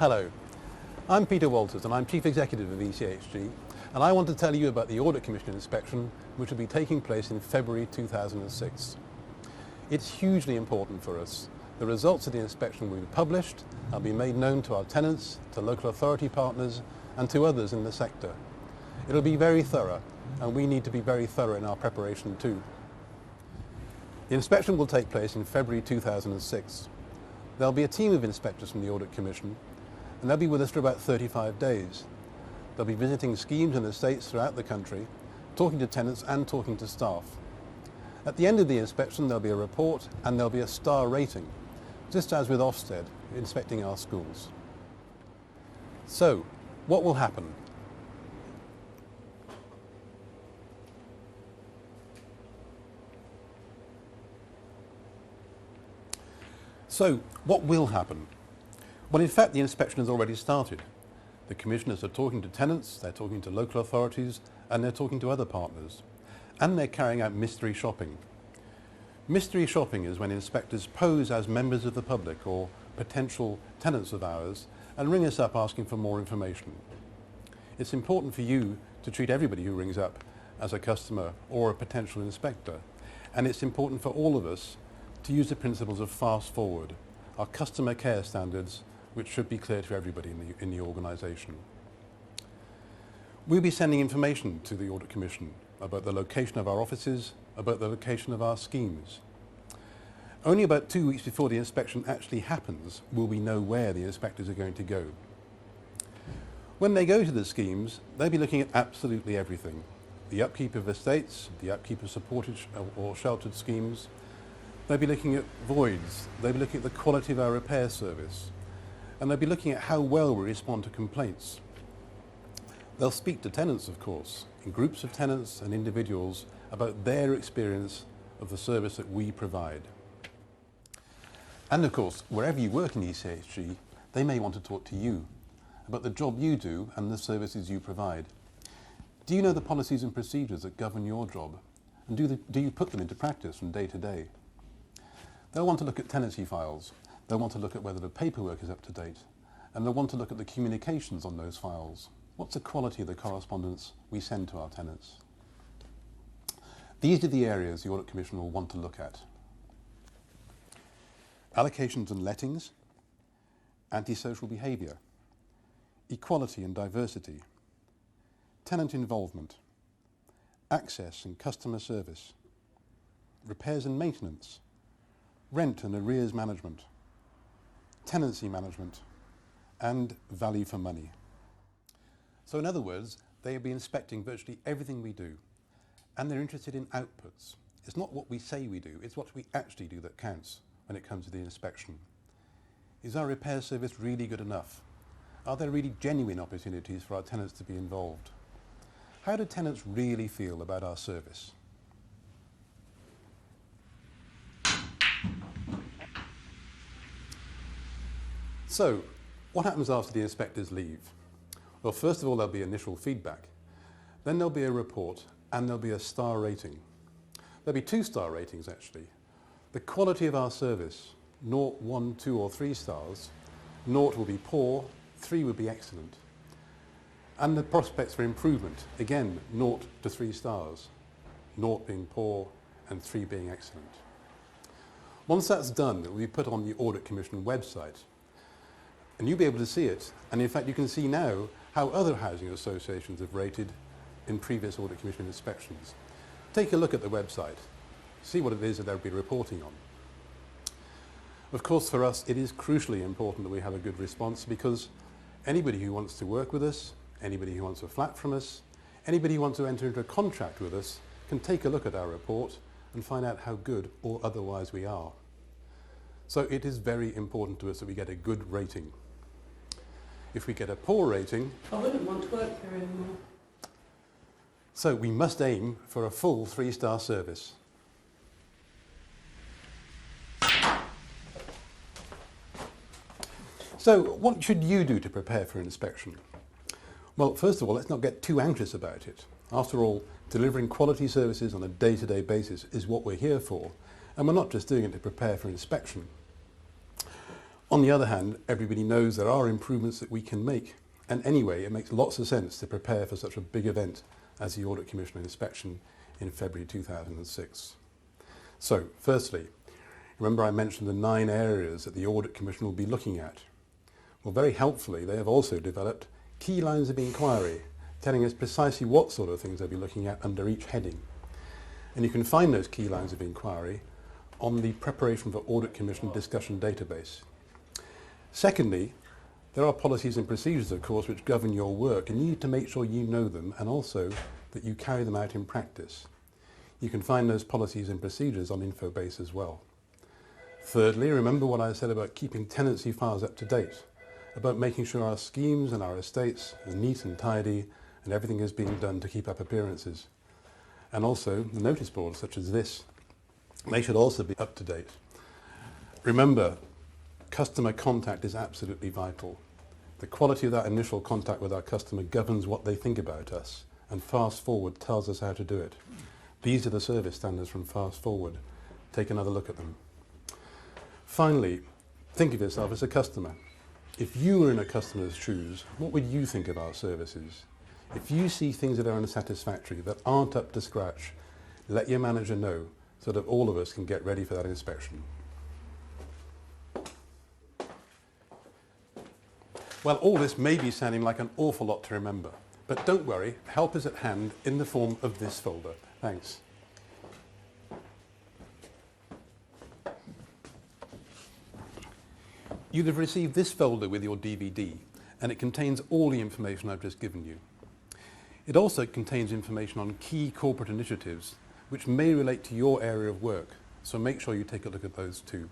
Hello, I'm Peter Walters and I'm Chief Executive of ECHG, and I want to tell you about the Audit Commission inspection which will be taking place in February 2006. It's hugely important for us. The results of the inspection will be published and be made known to our tenants, to local authority partners and to others in the sector. It'll be very thorough, and we need to be very thorough in our preparation too. The inspection will take place in February 2006. There'll be a team of inspectors from the Audit Commission, and they'll be with us for about 35 days. They'll be visiting schemes and estates throughout the country, talking to tenants and talking to staff. At the end of the inspection there'll be a report and there'll be a star rating, just as with Ofsted inspecting our schools. So, what will happen? So, what will happen? Well, in fact, the inspection has already started. The commissioners are talking to tenants, they're talking to local authorities, and they're talking to other partners. And they're carrying out mystery shopping. Mystery shopping is when inspectors pose as members of the public or potential tenants of ours and ring us up asking for more information. It's important for you to treat everybody who rings up as a customer or a potential inspector. And it's important for all of us to use the principles of fast forward, our customer care standards, which should be clear to everybody in the organisation. We'll be sending information to the Audit Commission about the location of our offices, about the location of our schemes. Only about 2 weeks before the inspection actually happens will we know where the inspectors are going to go. When they go to the schemes, they'll be looking at absolutely everything. The upkeep of estates, the upkeep of supported or sheltered schemes. They'll be looking at voids, they'll be looking at the quality of our repair service, and they'll be looking at how well we respond to complaints. They'll speak to tenants, of course, in groups of tenants and individuals about their experience of the service that we provide. And of course, wherever you work in ECHG, they may want to talk to you about the job you do and the services you provide. Do you know the policies and procedures that govern your job? And do you put them into practice from day to day? They'll want to look at tenancy files. They'll want to look at whether the paperwork is up to date. And they'll want to look at the communications on those files. What's the quality of the correspondence we send to our tenants? These are the areas the Audit Commission will want to look at. Allocations and lettings, antisocial behaviour, equality and diversity, tenant involvement, access and customer service, repairs and maintenance, rent and arrears management, tenancy management, and value for money. So in other words, they'll be inspecting virtually everything we do, and they're interested in outputs. It's not what we say we do, it's what we actually do that counts when it comes to the inspection. Is our repair service really good enough? Are there really genuine opportunities for our tenants to be involved? How do tenants really feel about our service? So, what happens after the inspectors leave? Well, first of all, there'll be initial feedback. Then there'll be a report, and there'll be a star rating. There'll be 2 star ratings, actually. The quality of our service, 0, 1, 2 or 3 stars. 0 will be poor, 3 would be excellent. And the prospects for improvement, again, 0 to 3 stars. 0 being poor and 3 being excellent. Once that's done, it will be put on the Audit Commission website. And you'll be able to see it. And in fact, you can see now how other housing associations have rated in previous Audit Commission inspections. Take a look at the website. See what it is that they'll be reporting on. Of course, for us, it is crucially important that we have a good response, because anybody who wants to work with us, anybody who wants a flat from us, anybody who wants to enter into a contract with us can take a look at our report and find out how good or otherwise we are. So it is very important to us that we get a good rating. If we get a poor rating, I wouldn't want to work here anymore. So we must aim for a full 3-star service. So what should you do to prepare for inspection? Well, first of all, let's not get too anxious about it. After all, delivering quality services on a day-to-day basis is what we're here for, and we're not just doing it to prepare for inspection. On the other hand, everybody knows there are improvements that we can make. And anyway, it makes lots of sense to prepare for such a big event as the Audit Commission inspection in February 2006. So, firstly, remember I mentioned the 9 areas that the Audit Commission will be looking at. Well, very helpfully, they have also developed key lines of inquiry, telling us precisely what sort of things they'll be looking at under each heading. And you can find those key lines of inquiry on the Preparation for Audit Commission discussion database. Secondly, there are policies and procedures, of course, which govern your work, and you need to make sure you know them and also that you carry them out in practice. You can find those policies and procedures on Infobase as well. Thirdly, remember what I said about keeping tenancy files up to date, about making sure our schemes and our estates are neat and tidy and everything is being done to keep up appearances. And also the notice boards such as this, they should also be up to date. Remember, customer contact is absolutely vital. The quality of that initial contact with our customer governs what they think about us, and Fast Forward tells us how to do it. These are the service standards from Fast Forward. Take another look at them. Finally, think of yourself as a customer. If you were in a customer's shoes, what would you think of our services? If you see things that are unsatisfactory, that aren't up to scratch, let your manager know so that all of us can get ready for that inspection. Well, all this may be sounding like an awful lot to remember, but don't worry, help is at hand in the form of this folder. Thanks. You'd have received this folder with your DVD, and it contains all the information I've just given you. It also contains information on key corporate initiatives which may relate to your area of work, so make sure you take a look at those too.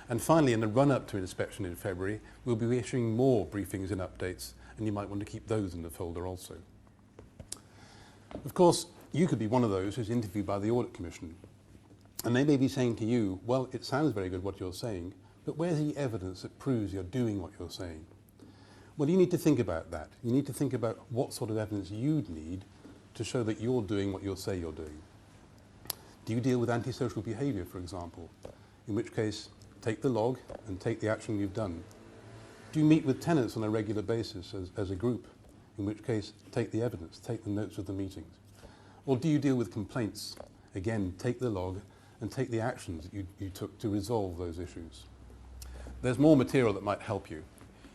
And finally, in the run-up to inspection in February, we'll be issuing more briefings and updates, and you might want to keep those in the folder also. Of course, you could be one of those who's interviewed by the Audit Commission, and they may be saying to you, well, it sounds very good what you're saying, but where's the evidence that proves you're doing what you're saying? Well, you need to think about that. You need to think about what sort of evidence you'd need to show that you're doing what you say you're doing. Do you deal with antisocial behaviour, for example? In which case, take the log and take the action you've done. Do you meet with tenants on a regular basis as a group? In which case, take the evidence, take the notes of the meetings. Or do you deal with complaints? Again, take the log and take the actions that you took to resolve those issues. There's more material that might help you.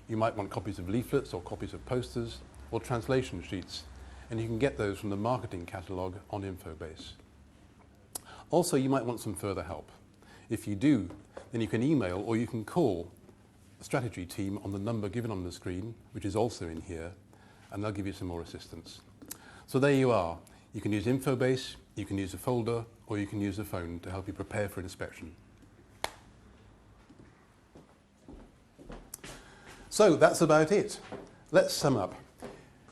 You might want copies of leaflets or copies of posters or translation sheets, and you can get those from the marketing catalogue on Infobase. Also, you might want some further help. If you do, then you can email or you can call the strategy team on the number given on the screen, which is also in here, and they'll give you some more assistance. So there you are. You can use Infobase, you can use a folder, or you can use a phone to help you prepare for inspection. So that's about it. Let's sum up.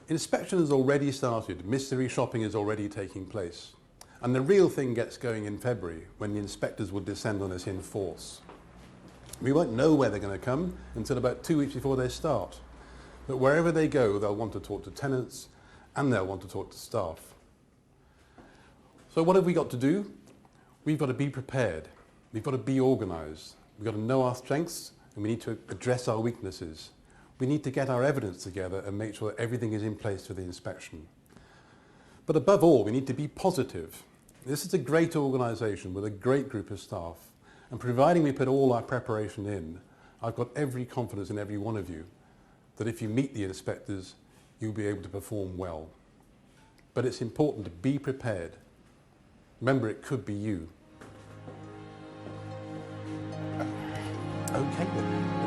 Inspection has already started. Mystery shopping is already taking place. And the real thing gets going in February when the inspectors will descend on us in force. We won't know where they're going to come until about 2 weeks before they start. But wherever they go, they'll want to talk to tenants and they'll want to talk to staff. So what have we got to do? We've got to be prepared. We've got to be organised. We've got to know our strengths and we need to address our weaknesses. We need to get our evidence together and make sure that everything is in place for the inspection. But above all, we need to be positive. This is a great organisation with a great group of staff, and providing we put all our preparation in, I've got every confidence in every one of you that if you meet the inspectors, you'll be able to perform well. But it's important to be prepared. Remember, it could be you. Okay then.